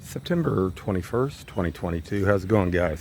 September 21st, 2022. How's it going, guys?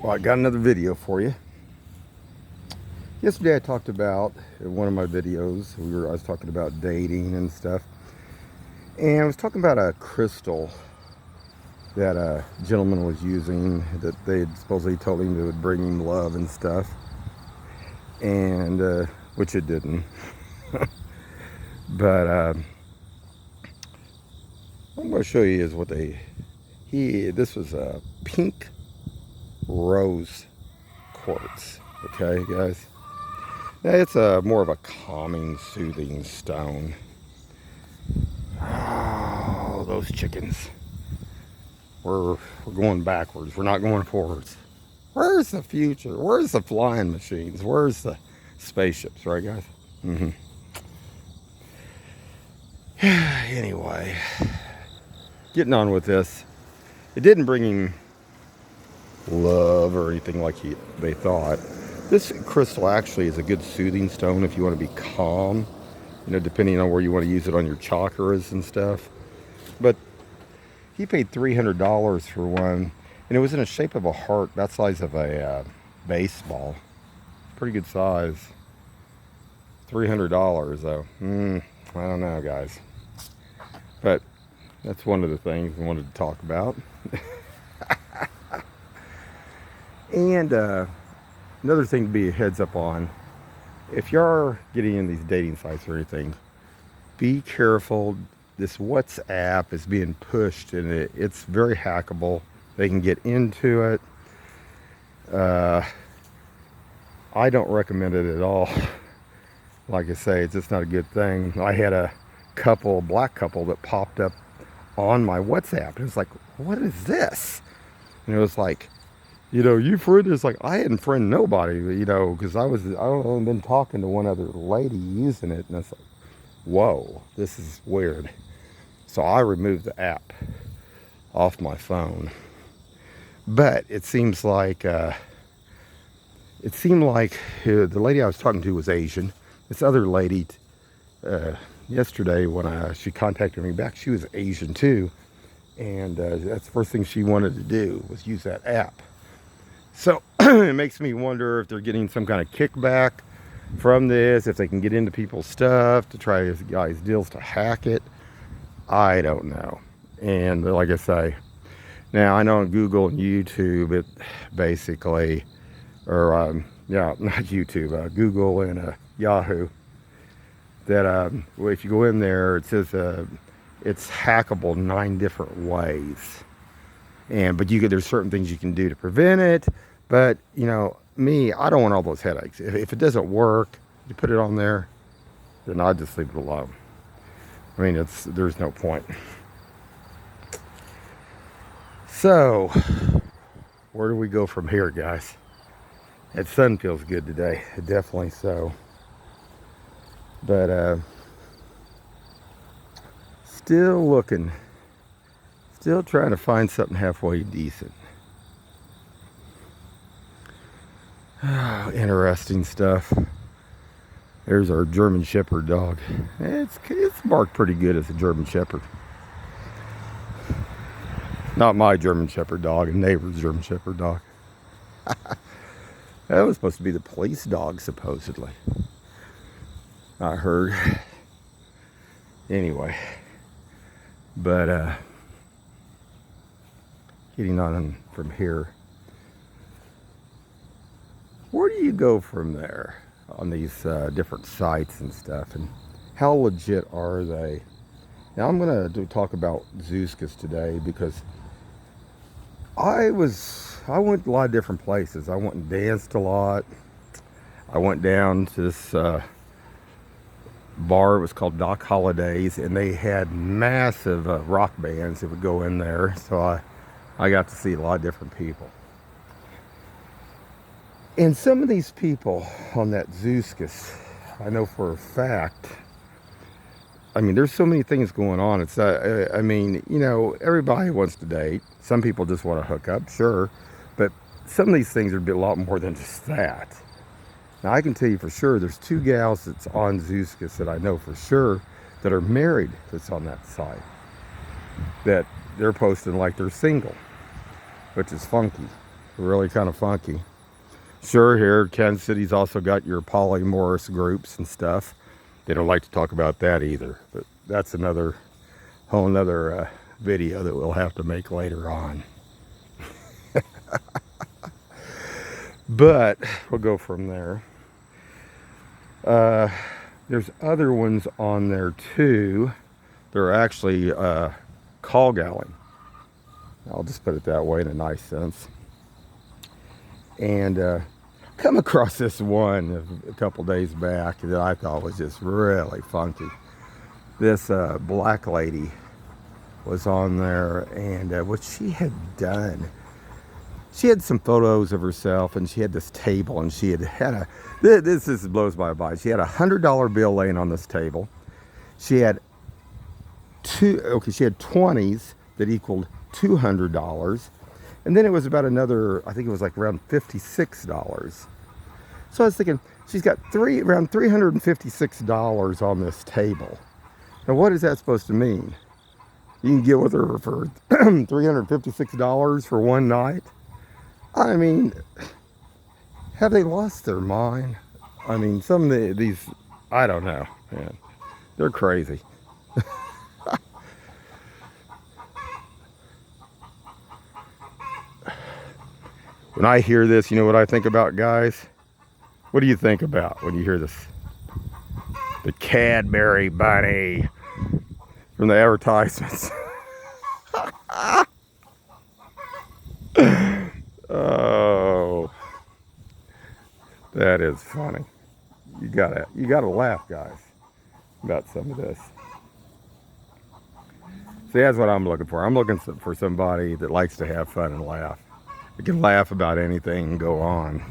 Well, I got another video for you. Yesterday I talked about, in one of my videos, I was talking about dating and stuff. And I was talking about a crystal that a gentleman was using that they had supposedly told him it would bring him love and stuff. And, which it didn't. But, what I'm going to show you is what this was a pink rose quartz. Okay, guys. Now it's more of a calming, soothing stone. Oh, those chickens. We're going backwards. We're not going forwards. Where's the future? Where's the flying machines? Where's the spaceships, right, guys? Anyway, getting on with this. It didn't bring him love or anything like they thought. This crystal actually is a good soothing stone if you want to be calm, depending on where you want to use it on your chakras and stuff. But he paid $300 for one, and it was in the shape of a heart, that size of a baseball. Pretty good size. $300 though. I don't know, guys. But that's one of the things I wanted to talk about. And another thing to be a heads up on, if you're getting in these dating sites or anything, be careful. This WhatsApp is being pushed and it's very hackable. They can get into it. I don't recommend it at all. Like I say, it's just not a good thing. I had a black couple that popped up on my WhatsApp. And it's like, what is this? And it was like, you friend. It's like, I hadn't friend nobody, because I've only been talking to one other lady using it. And it's like, whoa, this is weird. So I removed the app off my phone. But it seems like, the lady I was talking to was Asian. This other lady, yesterday when she contacted me back, she was Asian too. And that's the first thing she wanted to do was use that app. So it makes me wonder if they're getting some kind of kickback from this, if they can get into people's stuff to try these guys' deals to hack it. I don't know. And like I say, now I know on Google and YouTube, it basically, or not YouTube, Google and Yahoo, that if you go in there, it says it's hackable 9 different ways. But there's certain things you can do to prevent it. But me, I don't want all those headaches. If it doesn't work, you put it on there, then I'd just leave it alone. I mean, there's no point. So, where do we go from here, guys? That sun feels good today, definitely so. But still looking. Still trying to find something halfway decent. Oh, interesting stuff. There's our German Shepherd dog. It's barked pretty good as a German Shepherd. Not my German Shepherd dog, a neighbor's German Shepherd dog. That was supposed to be the police dog, supposedly. I heard. Anyway. But, getting on from here, where do you go from there on these different sites and stuff, and how legit are they? Now I'm going to talk about Zooskis today because I went a lot of different places. I went and danced a lot. I went down to this bar. It was called Doc Holidays, and they had massive rock bands that would go in there. So I got to see a lot of different people. And some of these people on that Zooskis, I know for a fact, there's so many things going on. It's, everybody wants to date. Some people just want to hook up, sure. But some of these things are a lot more than just that. Now, I can tell you for sure, there's 2 gals that's on Zooskis that I know for sure that are married that's on that site. that they're posting like they're single, which is funky, really kind of funky. Sure, here Kansas City's also got your polyamorous groups and stuff. They don't like to talk about that either, but that's another whole nother video that we'll have to make later on. But we'll go from there. There's other ones on there too. They're actually call galling. I'll just put it that way in a nice sense. And come across this one a couple days back that I thought was just really funky. This black lady was on there, and what she had done, she had some photos of herself, and she had this table, and she had a, this blows my mind. She had $100 bill laying on this table. She had she had 20s that equaled $200. And then it was about another, I think it was like around $56. So I was thinking, she's got around $356 on this table. Now what is that supposed to mean? You can get with her for $356 for one night? I mean, have they lost their mind? I mean, some of these, I don't know, man. They're crazy. When I hear this, you know what I think about, guys? What do you think about when you hear this? The Cadbury bunny from the advertisements. Oh, that is funny. You gotta laugh, guys, about some of this. See, that's what I'm looking for. I'm looking for somebody that likes to have fun and laugh. They can laugh about anything and go on.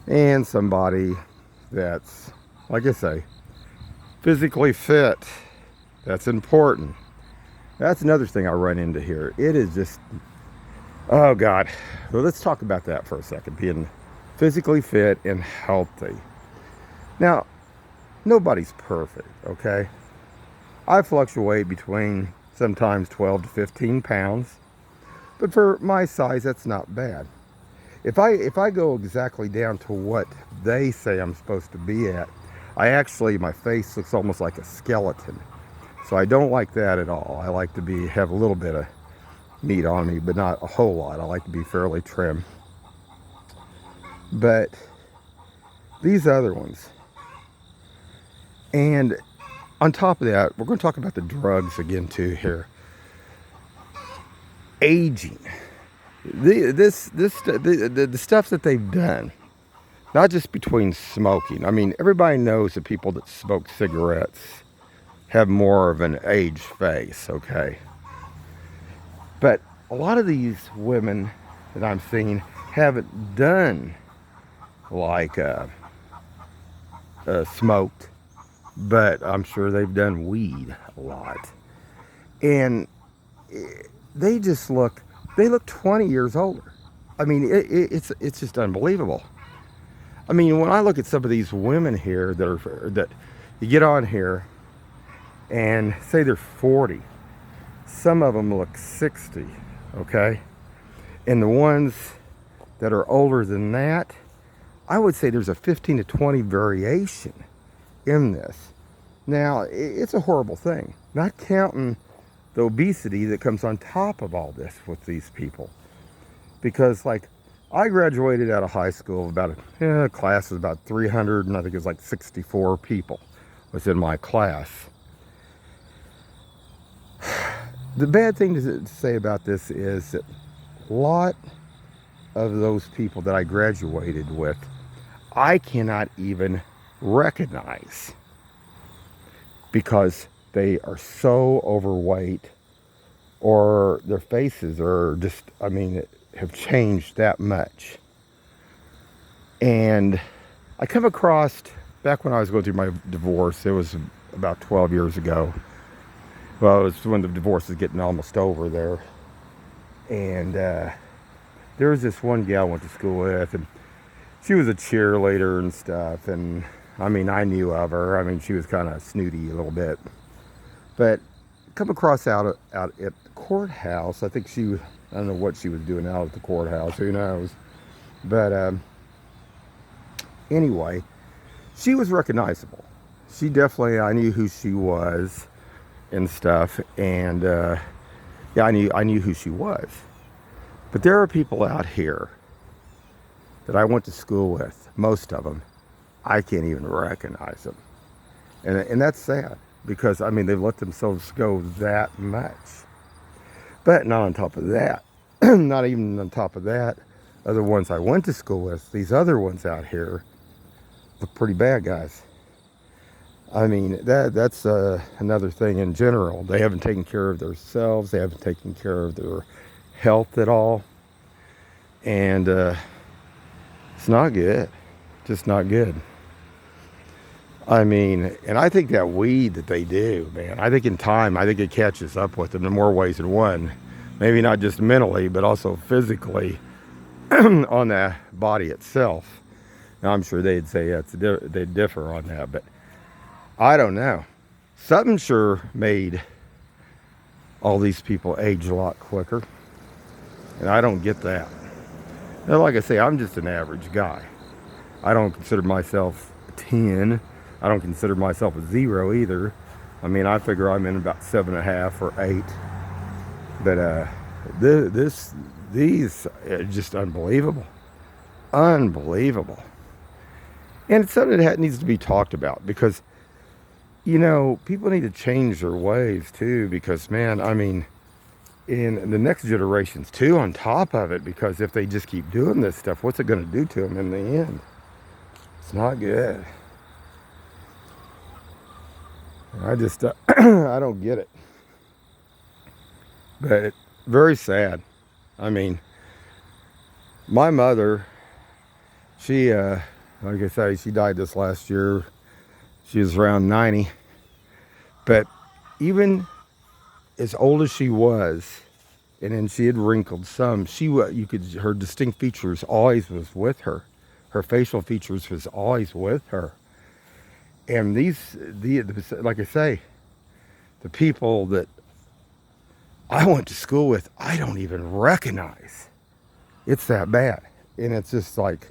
And somebody that's, like I say, physically fit. That's important. That's another thing I run into here. It is just, oh God. Well, let's talk about that for a second. Being physically fit and healthy. Now, nobody's perfect, okay? I fluctuate between sometimes 12 to 15 pounds. But for my size, that's not bad. If I go exactly down to what they say I'm supposed to be at, my face looks almost like a skeleton. So I don't like that at all. I like to have a little bit of meat on me, but not a whole lot. I like to be fairly trim. But these other ones, and on top of that, we're going to talk about the drugs again too here. Aging. The stuff that they've done, not just between smoking. I mean, everybody knows that people that smoke cigarettes have more of an aged face, okay? But a lot of these women that I'm seeing haven't done like smoked, but I'm sure they've done weed a lot. And they just look 20 years older. I mean, it's just unbelievable. I mean, when I look at some of these women here that you get on here and say they're 40, some of them look 60, okay? And the ones that are older than that, I would say there's a 15 to 20 variation in this. Now, it's a horrible thing, not counting the obesity that comes on top of all this with these people. Because like, I graduated out of high school, class was about 300, and I think it was like 64 people was in my class. The bad thing to say about this is that a lot of those people that I graduated with, I cannot even recognize because they are so overweight, or their faces are just, I mean, have changed that much. And I come across, back when I was going through my divorce, it was about 12 years ago. Well, it was when the divorce was getting almost over there. And there was this one gal I went to school with, and she was a cheerleader and stuff. And I mean, I knew of her. I mean, she was kind of snooty a little bit. But come across out at the courthouse. I think I don't know what she was doing out at the courthouse. Who knows? But anyway, she was recognizable. She definitely, I knew who she was and stuff. And yeah, I knew who she was. But there are people out here that I went to school with. Most of them, I can't even recognize them. And that's sad, because I mean, they've let themselves go that much. But not on top of that, not even on top of that, other ones I went to school with, these other ones out here look pretty bad, guys. I mean, that's another thing in general. They haven't taken care of themselves. They haven't taken care of their health at all. And it's not good. Just not good. I mean, and I think that weed that they do, man, I think in time, I think it catches up with them in more ways than one. Maybe not just mentally, but also physically on the body itself. Now, I'm sure they'd say they'd differ on that, but I don't know. Something sure made all these people age a lot quicker, and I don't get that. Now, like I say, I'm just an average guy. I don't consider myself a 10. I don't consider myself a 0 either. I mean, I figure I'm in about 7.5 or 8. But these are just unbelievable. Unbelievable. And it's something that needs to be talked about, because, you know, people need to change their ways too, because, man, I mean, in the next generations too, on top of it, because if they just keep doing this stuff, what's it going to do to them in the end? It's not good. I just, I don't get it. But very sad. I mean, my mother, she, like I say, she died this last year. She was around 90. But even as old as she was, and then she had wrinkled some, her distinct features always was with her. Her facial features was always with her. And like I say, the people that I went to school with, I don't even recognize. It's that bad. And it's just like,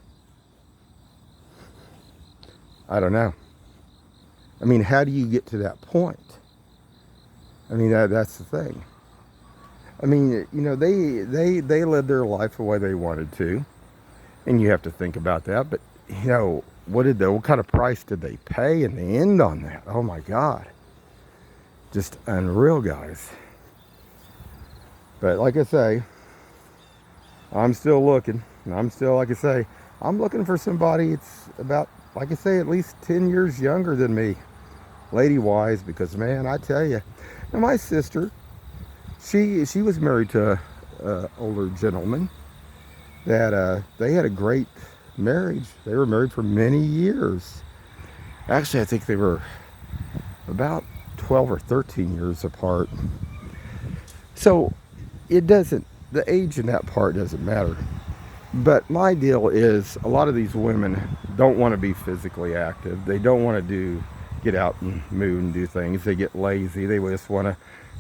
I don't know. I mean, how do you get to that point? I mean, that's the thing. I mean, you know, they lived their life the way they wanted to. And you have to think about that. But, you know, what kind of price did they pay in the end on that? Oh my God. Just unreal, guys. But like I say, I'm still looking. And I'm still, like I say, I'm looking for somebody it's about, like I say, at least 10 years younger than me, lady-wise, because, man, I tell you. Now, my sister, she was married to an older gentleman that they had a great marriage. They were married for many years. Actually, I think they were about 12 or 13 years apart. So the age in that part doesn't matter. But my deal is, a lot of these women don't want to be physically active. They don't want to get out and move and do things. They get lazy. They just want to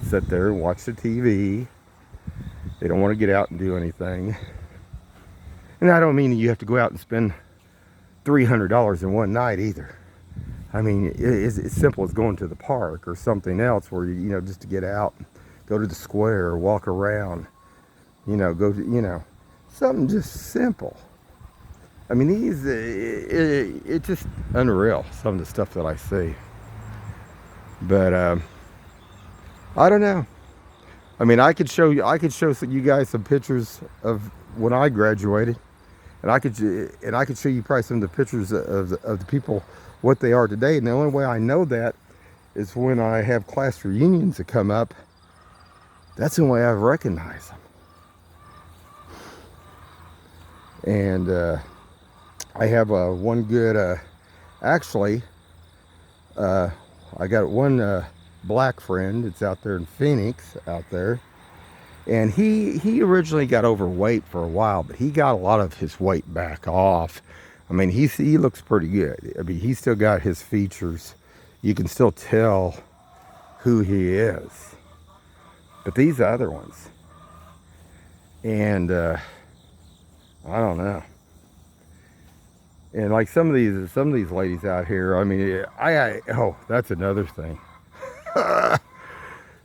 sit there and watch the TV. They don't want to get out and do anything. And I don't mean that you have to go out and spend $300 in one night either. I mean, it's simple as going to the park or something else where, you know, just to get out, go to the square, walk around, you know, something just simple. I mean, it's just unreal, some of the stuff that I see. But I don't know. I mean, I could show you guys some pictures of when I graduated. And I could show you probably some of the pictures of the people, what they are today. And the only way I know that is when I have class reunions that come up. That's the way I recognize them. And I have one good, actually, I got one black friend that's out there in Phoenix, out there. And he originally got overweight for a while, but he got a lot of his weight back off. I mean, he looks pretty good. I mean, he's still got his features. You can still tell who he is. But these other ones, and I don't know. And like some of these ladies out here, I mean, oh, that's another thing.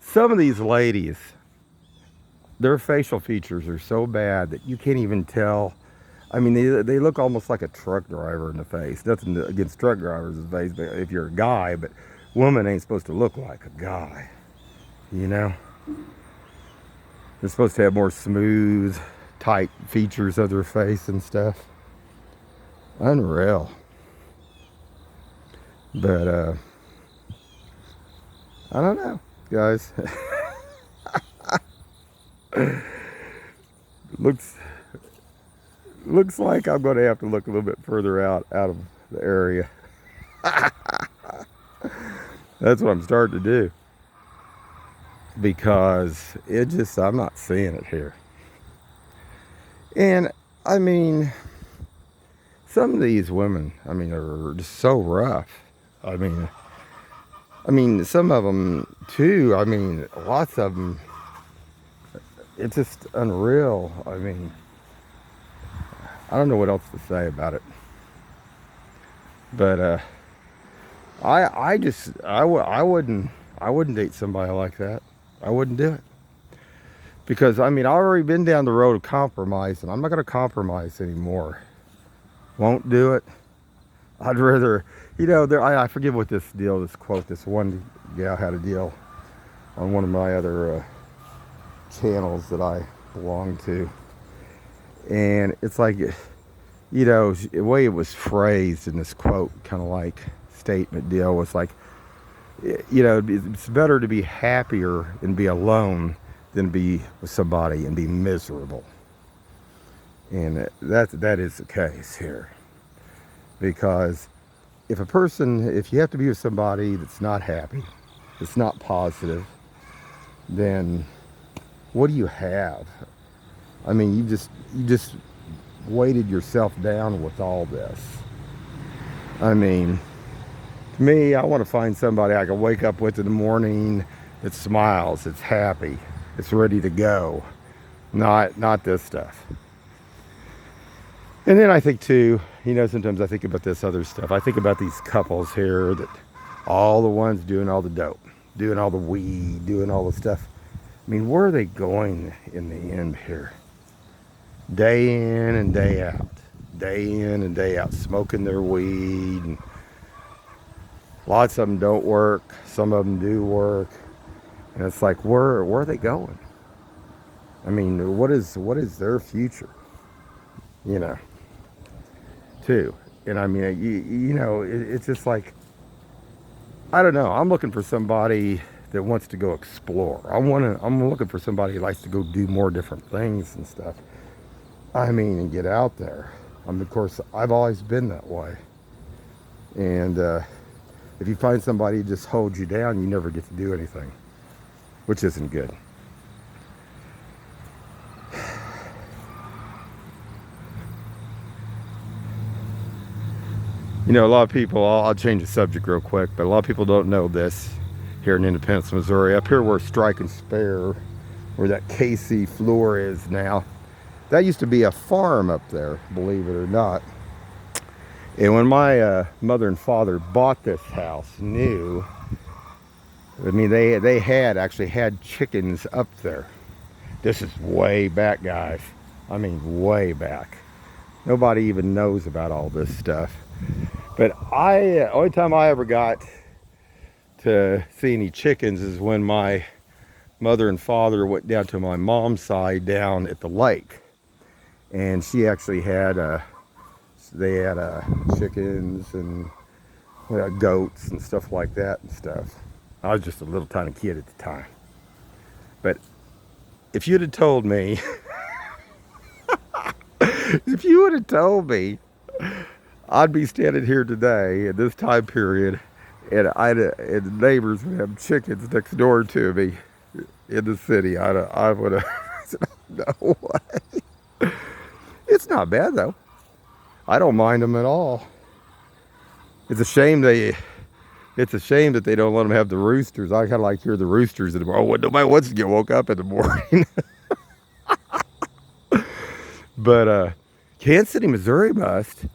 Some of these ladies, their facial features are so bad that you can't even tell. I mean, they look almost like a truck driver in the face. Nothing against truck drivers in the face, but if you're a guy, but women ain't supposed to look like a guy, you know? They're supposed to have more smooth, tight features of their face and stuff. Unreal. But, I don't know, guys. Looks like I'm going to have to look a little bit further out of the area. That's what I'm starting to do, because I'm not seeing it here. And I mean, some of these women, I mean, are just so rough. I mean, some of them too. I mean, lots of them. It's just unreal. I mean, I don't know what else to say about it. But I wouldn't date somebody like that. I wouldn't do it, because I mean, I've already been down the road of compromise, and I'm not going to compromise anymore. Won't do it. I'd rather, you know, I forget what this quote, this one gal had a deal on one of my other channels that I belong to, and it's like, you know, the way it was phrased in this quote, kind of like statement deal, was like, you know, it's better to be happier and be alone than be with somebody and be miserable. And that is the case here. Because if you have to be with somebody that's not happy, that's not positive, then what do you have? I mean, you just weighted yourself down with all this. I mean, to me, I want to find somebody I can wake up with in the morning that smiles, that's happy, that's ready to go. Not this stuff. And then I think too, you know, sometimes I think about this other stuff. I think about these couples here, that all the ones doing all the dope, doing all the weed, doing all the stuff. I mean, where are they going in the end here? Day in and day out. Day in and day out, smoking their weed. And lots of them don't work. Some of them do work. And it's like, where are they going? I mean, what is their future? You know, too. And I mean, you know, it's just like, I don't know. I'm looking for somebody that wants to go explore. I'm looking for somebody who likes to go do more different things and stuff. I mean, and get out there. I mean, of course, I've always been that way. And if you find somebody who just holds you down, you never get to do anything, which isn't good. You know, a lot of people, I'll change the subject real quick, but a lot of people don't know this here in Independence, Missouri. Up here where Strike and Spare, where that KC floor is now, that used to be a farm up there, believe it or not. And when my mother and father bought this house new, I mean, they actually had chickens up there. This is way back, guys. I mean, way back. Nobody even knows about all this stuff. But only time I ever got to see any chickens is when my mother and father went down to my mom's side down at the lake. And she actually had, they had chickens and goats and stuff like that and stuff. I was just a little tiny kid at the time. But if you'd have told me, if you would have told me I'd be standing here today at this time period, and and the neighbors would have chickens next door to me in the city, I would have said, no way. It's not bad though. I don't mind them at all. It's a shame they It's a shame that they don't let them have the roosters. I kind of like to hear the roosters in the morning. Oh, nobody wants to get woke up in the morning. But Kansas City, Missouri must.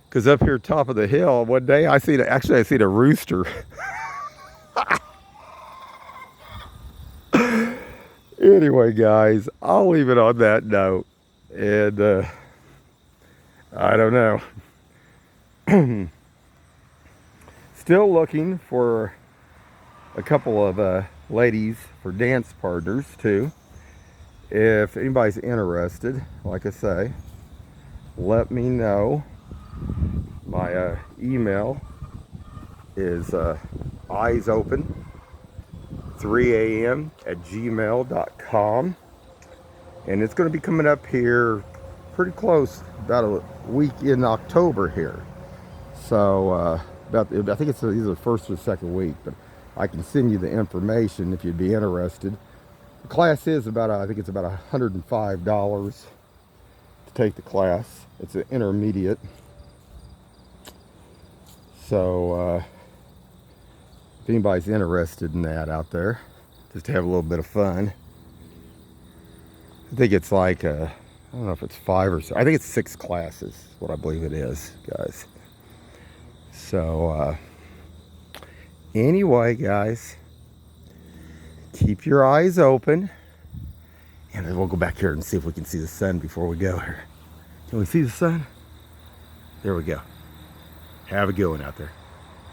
Because up here top of the hill, one day I seen a rooster. Anyway, guys, I'll leave it on that note. And I don't know. Still looking for a couple of ladies for dance partners too. If anybody's interested, like I say, let me know. My email is eyesopen3am@gmail.com, and it's going to be coming up here pretty close, about a week in October here. So I think it's either the first or second week, but I can send you the information if you'd be interested. The class is I think it's about $105 to take the class. It's an intermediate. So if anybody's interested in that out there, just to have a little bit of fun. I think it's like, I don't know if it's 5 or so. I think it's 6 classes, what I believe it is, guys. So anyway, guys, keep your eyes open. And then we'll go back here and see if we can see the sun before we go here. Can we see the sun? There we go. Have a good one out there.